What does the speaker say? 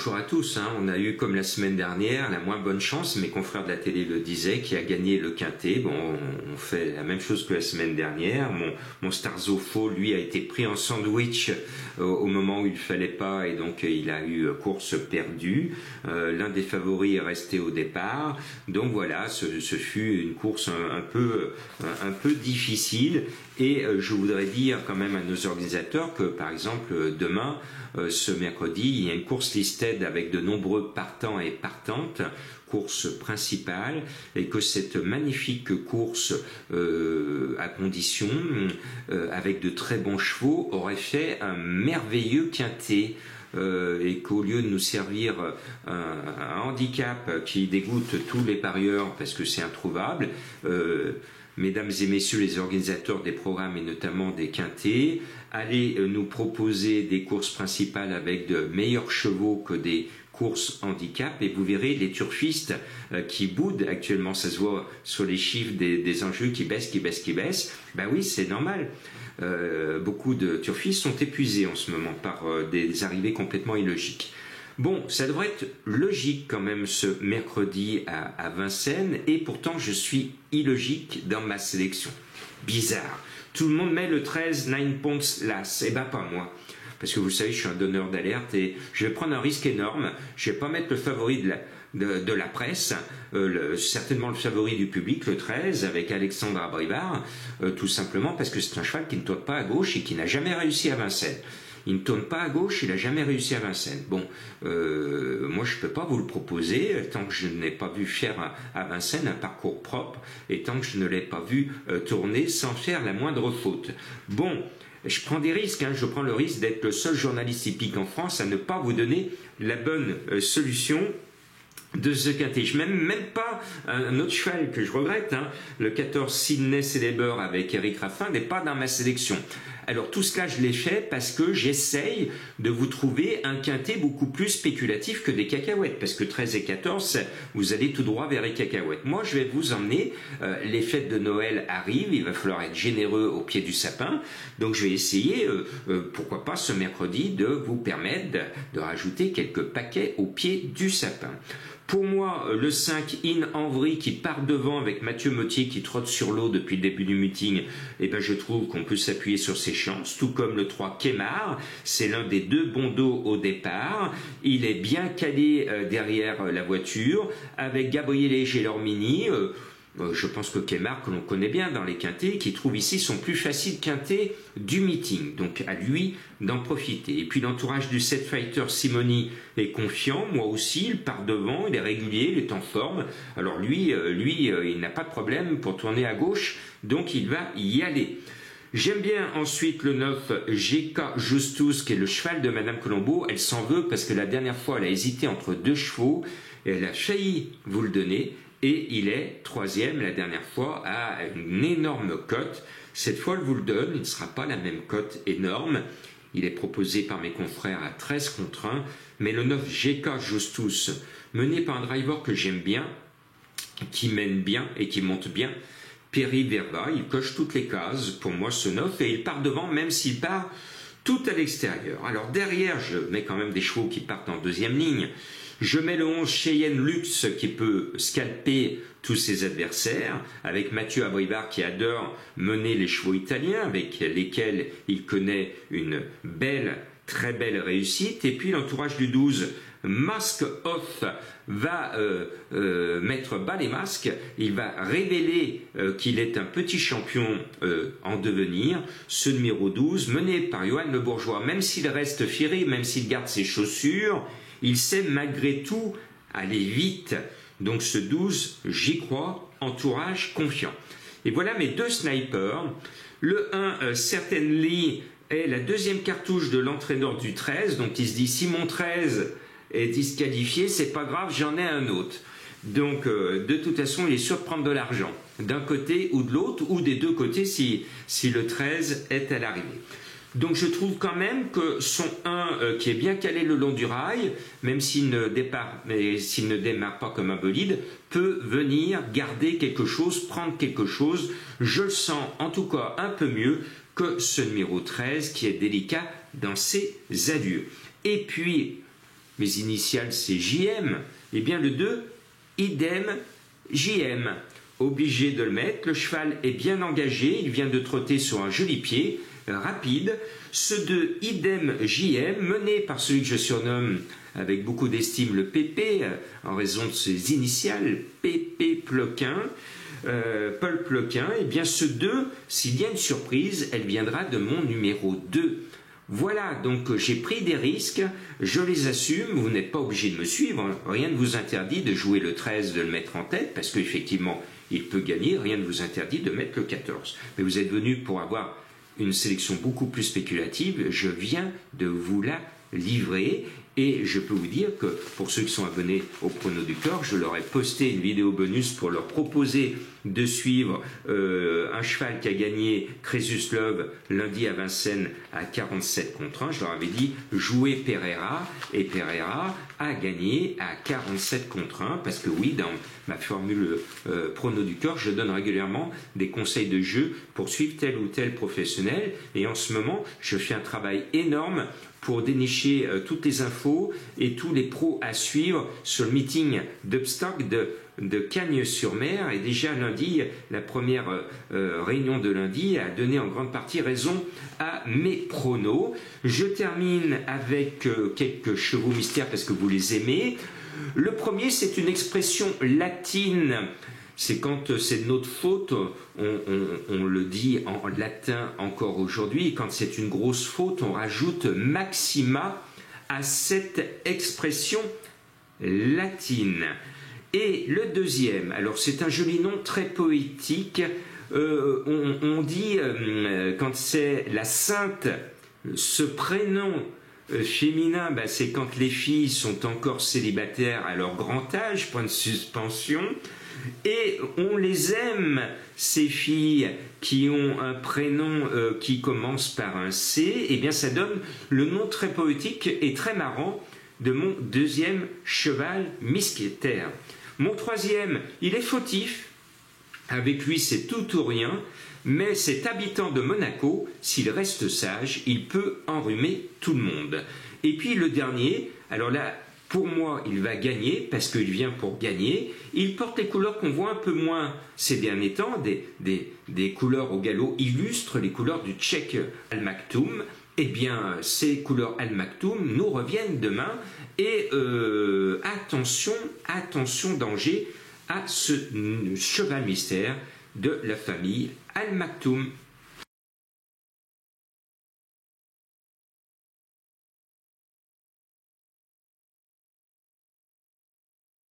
bonjour à tous. On a eu, comme la semaine dernière, la moins bonne chance, mes confrères de la télé le disaient, qui a gagné le quintet. Bon, on fait la même chose que la semaine dernière. Mon Starzofo, lui, a été pris en sandwich au moment où il ne fallait pas, et donc il a eu course perdue. L'un des favoris est resté au départ. Donc voilà, ce fut une course un peu difficile. Et je voudrais dire quand même à nos organisateurs que, par exemple, demain, ce mercredi, il y a une course listed avec de nombreux partants et partantes, course principale, et que cette magnifique course à condition, avec de très bons chevaux, aurait fait un merveilleux quintet. Et qu'au lieu de nous servir un handicap qui dégoûte tous les parieurs parce que c'est introuvable, mesdames et messieurs les organisateurs des programmes et notamment des quintets, allez nous proposer des courses principales avec de meilleurs chevaux que des courses handicap, et vous verrez les turfistes qui boudent actuellement. Ça se voit sur les chiffres des enjeux qui baissent. Ben oui, c'est normal. Beaucoup de turfistes sont épuisés en ce moment par des arrivées complètement illogiques. Bon, ça devrait être logique quand même ce mercredi à Vincennes, et pourtant je suis illogique dans ma sélection. Bizarre. Tout le monde met le 13 9 Points Lass, et ben pas moi. Parce que vous savez, je suis un donneur d'alerte et je vais prendre un risque énorme. Je vais pas mettre le favori de la presse, certainement le favori du public, le 13, avec Alexandre Abrivard, tout simplement parce que c'est un cheval qui ne tourne pas à gauche et qui n'a jamais réussi à Vincennes. Il ne tourne pas à gauche, il n'a jamais réussi à Vincennes. Bon, moi je ne peux pas vous le proposer tant que je n'ai pas vu faire à Vincennes un parcours propre et tant que je ne l'ai pas vu tourner sans faire la moindre faute. Bon, je prends des risques, je prends le risque d'être le seul journaliste hippique en France à ne pas vous donner la bonne solution de ce quintet. Je n'aime même pas un autre cheval que je regrette, le 14 Sydney Celeber avec Eric Raffin n'est pas dans ma sélection. Alors tout cela je l'ai fait parce que j'essaye de vous trouver un quintet beaucoup plus spéculatif que des cacahuètes, parce que 13 et 14 vous allez tout droit vers les cacahuètes. Moi je vais vous emmener, les fêtes de Noël arrivent, il va falloir être généreux au pied du sapin, donc je vais essayer, pourquoi pas ce mercredi, de vous permettre de rajouter quelques paquets au pied du sapin. Pour moi, le 5 In Henry qui part devant avec Mathieu Mottier qui trotte sur l'eau depuis le début du meeting, je trouve qu'on peut s'appuyer sur ses chances, tout comme le 3 Kemar, c'est l'un des deux bons dos au départ, il est bien calé derrière la voiture, avec Gabriele Gelormini, je pense que Kemar, que l'on connaît bien dans les quintets, qui trouve ici son plus facile quintet du meeting. Donc à lui d'en profiter. Et puis l'entourage du 7 Fighter Simoni est confiant, moi aussi, il part devant, il est régulier, il est en forme. Alors lui, il n'a pas de problème pour tourner à gauche, donc il va y aller. J'aime bien ensuite le 9 GK Justus, qui est le cheval de Madame Colombo. Elle s'en veut parce que la dernière fois, elle a hésité entre deux chevaux, et elle a failli vous le donner. Et il est troisième la dernière fois à une énorme cote. Cette fois, elle vous le donne, il ne sera pas la même cote énorme. Il est proposé par mes confrères à 13 contre 1. Mais le 9 GK Justus, mené par un driver que j'aime bien, qui mène bien et qui monte bien, Perry Verba, il coche toutes les cases pour moi ce 9 et il part devant même s'il part tout à l'extérieur. Alors derrière, je mets quand même des chevaux qui partent en deuxième ligne. Je mets le 11 Cheyenne Luxe qui peut scalper tous ses adversaires, avec Mathieu Abrivard qui adore mener les chevaux italiens, avec lesquels il connaît une belle, très belle réussite. Et puis l'entourage du 12, Mask Off, va mettre bas les masques, il va révéler qu'il est un petit champion en devenir, ce numéro 12, mené par Johan Le Bourgeois, même s'il reste fiéré, même s'il garde ses chaussures, il sait malgré tout aller vite. Donc ce 12, j'y crois, entourage confiant. Et voilà mes deux snipers. Le 1, Certainly, est la deuxième cartouche de l'entraîneur du 13. Donc il se dit, si mon 13 est disqualifié, c'est pas grave, j'en ai un autre. Donc de toute façon, il est sûr de prendre de l'argent, d'un côté ou de l'autre, ou des deux côtés si le 13 est à l'arrivée. Donc je trouve quand même que son 1 qui est bien calé le long du rail, même s'il ne démarre pas comme un bolide, peut venir garder quelque chose, prendre quelque chose. Je le sens en tout cas un peu mieux que ce numéro 13 qui est délicat dans ses adieux. Et puis mes initiales c'est JM, eh bien le 2, idem, JM. Obligé de le mettre, le cheval est bien engagé, il vient de trotter sur un joli pied, rapide. Ce 2, idem, JM, mené par celui que je surnomme avec beaucoup d'estime le PP, en raison de ses initiales, PP Ploquin, Paul Ploquin, et bien ce 2, s'il y a une surprise, elle viendra de mon numéro 2. Voilà, donc j'ai pris des risques, je les assume, vous n'êtes pas obligé de me suivre, rien ne vous interdit de jouer le 13, de le mettre en tête, parce qu'effectivement, il peut gagner, rien ne vous interdit de mettre le 14. Mais vous êtes venu pour avoir une sélection beaucoup plus spéculative, je viens de vous la livrer. Et je peux vous dire que pour ceux qui sont abonnés au Prono du Corps, je leur ai posté une vidéo bonus pour leur proposer de suivre un cheval qui a gagné Crésus Love lundi à Vincennes à 47 contre 1. Je leur avais dit jouer Pereira, et Pereira a gagné à 47 contre 1 parce que oui, dans ma formule Prono du Corps, je donne régulièrement des conseils de jeu pour suivre tel ou tel professionnel, et en ce moment, je fais un travail énorme pour dénicher toutes les infos et tous les pros à suivre sur le meeting d'Upstock de Cagnes-sur-Mer. Et déjà lundi, la première réunion de lundi a donné en grande partie raison à mes pronos. Je termine avec quelques chevaux mystères parce que vous les aimez. Le premier, c'est une expression latine. C'est quand c'est de notre faute, on le dit en latin encore aujourd'hui, et quand c'est une grosse faute, on rajoute maxima à cette expression latine. Et le deuxième, alors c'est un joli nom très poétique, on dit quand c'est la sainte, ce prénom féminin, ben c'est quand les filles sont encore célibataires à leur grand âge, point de suspension. Et on les aime, ces filles qui ont un prénom qui commence par un C, et bien ça donne le nom très poétique et très marrant de mon deuxième cheval mousquetaire. Mon troisième, il est fautif, avec lui c'est tout ou rien, mais cet habitant de Monaco, s'il reste sage, il peut enrhumer tout le monde. Et puis le dernier, alors là, pour moi, il va gagner parce qu'il vient pour gagner. Il porte les couleurs qu'on voit un peu moins ces derniers temps, des couleurs au galop illustres, les couleurs du Tchèque Al Maktoum. Eh bien, ces couleurs Al Maktoum nous reviennent demain. Et attention, attention, danger à ce cheval mystère de la famille Al Maktoum.